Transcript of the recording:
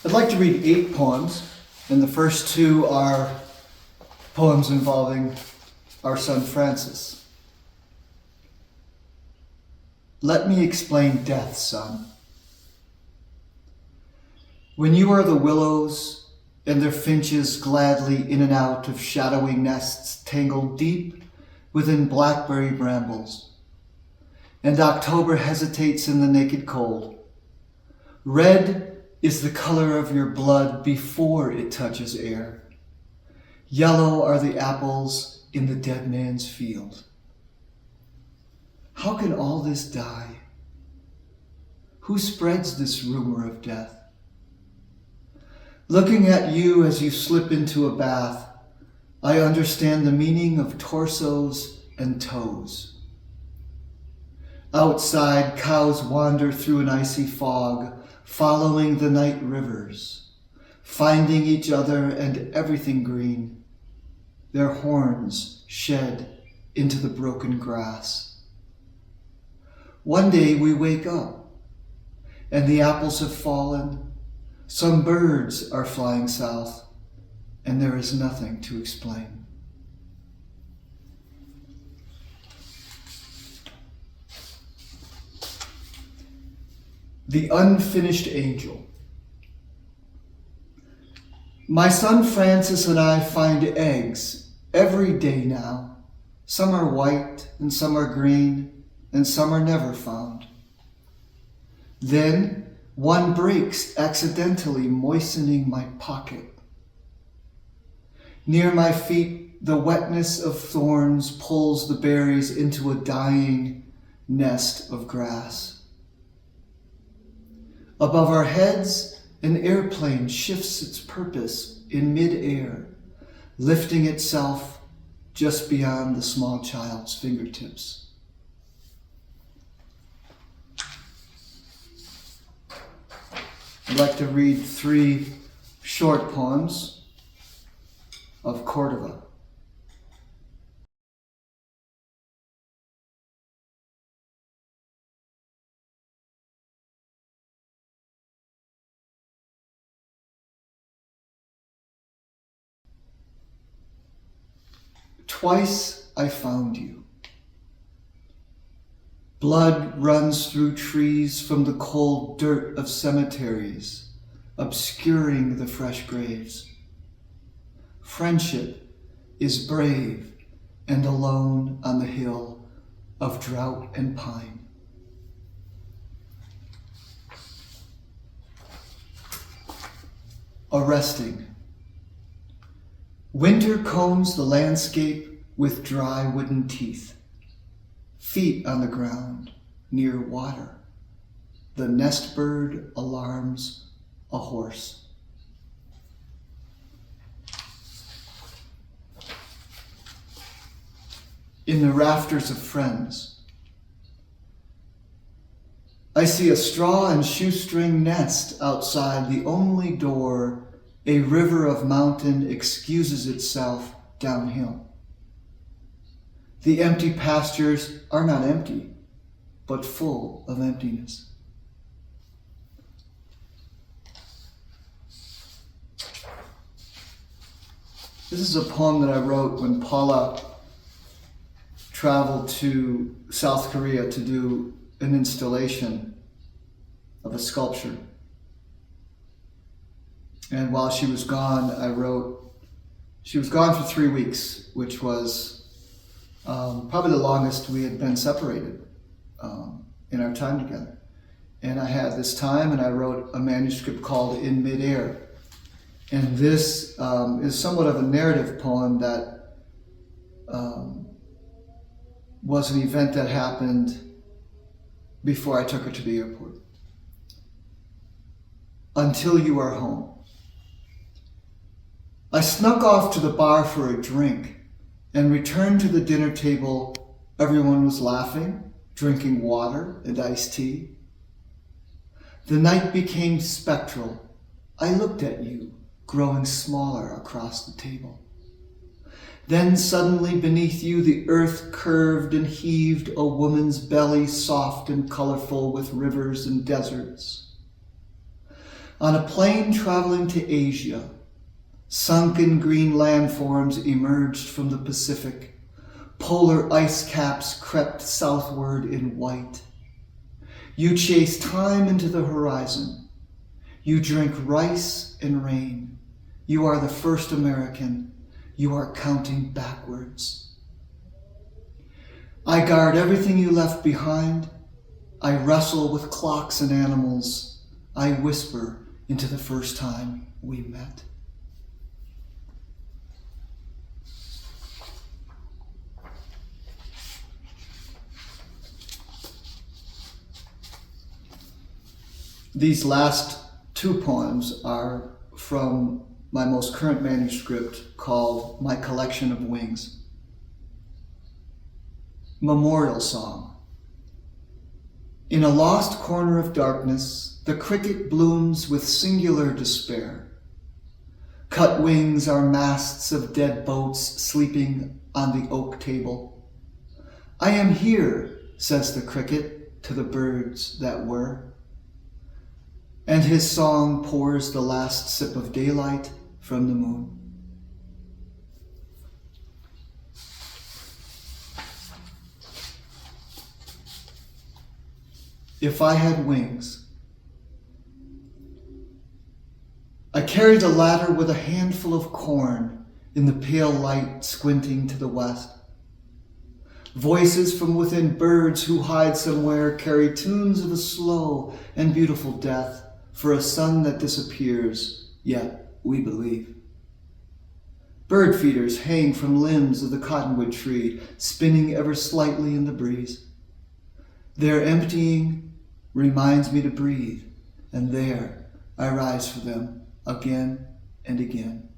I'd like to read 8 poems, and the first 2 are poems involving our son Francis. Let me explain death, son. When you are the willows and their finches gladly in and out of shadowy nests tangled deep within blackberry brambles, and October hesitates in the naked cold, red is the color of your blood before it touches air. Yellow are the apples in the dead man's field. How can all this die? Who spreads this rumor of death? Looking at you as you slip into a bath, I understand the meaning of torsos and toes. Outside, cows wander through an icy fog, following the night rivers, finding each other and everything green, their horns shed into the broken grass. One day we wake up, and the apples have fallen, some birds are flying south, and there is nothing to explain. The Unfinished Angel. My son Francis and I find eggs every day now. Some are white and some are green and some are never found. Then one breaks accidentally, moistening my pocket. Near my feet, the wetness of thorns pulls the berries into a dying nest of grass. Above our heads, an airplane shifts its purpose in mid-air, lifting itself just beyond the small child's fingertips. I'd like to read 3 short poems of Cordova. Twice I found you. Blood runs through trees from the cold dirt of cemeteries, obscuring the fresh graves. Friendship is brave and alone on the hill of drought and pine. Arresting. Winter combs the landscape with dry wooden teeth. Feet on the ground near water. The nest bird alarms a horse. In the rafters of friends, I see a straw and shoestring nest outside the only door a river of mountain excuses itself downhill. The empty pastures are not empty, but full of emptiness. This is a poem that I wrote when Paula traveled to South Korea to do an installation of a sculpture. And while she was gone, she was gone for 3 weeks, which was probably the longest we had been separated in our time together. And I had this time, and I wrote a manuscript called In Midair. And this is somewhat of a narrative poem that was an event that happened before I took her to the airport. Until you are home. I snuck off to the bar for a drink and returned to the dinner table. Everyone was laughing, drinking water and iced tea. The night became spectral. I looked at you, growing smaller across the table. Then suddenly beneath you the earth curved and heaved, a woman's belly soft and colorful with rivers and deserts. On a plane traveling to Asia, sunken green landforms emerged from the Pacific. Polar ice caps crept southward in white. You chase time into the horizon. You drink rice and rain. You are the first American. You are counting backwards. I guard everything you left behind. I wrestle with clocks and animals. I whisper into the first time we met. These last two poems are from my most current manuscript called My Collection of Wings. Memorial Song. In a lost corner of darkness, the cricket blooms with singular despair. Cut wings are masts of dead boats sleeping on the oak table. I am here, says the cricket to the birds that were. And his song pours the last sip of daylight from the moon. If I had wings, I carried a ladder with a handful of corn in the pale light squinting to the west. Voices from within birds who hide somewhere carry tunes of a slow and beautiful death for a sun that disappears, yet we believe. Bird feeders hang from limbs of the cottonwood tree, spinning ever slightly in the breeze. Their emptying reminds me to breathe, and there I rise for them again and again.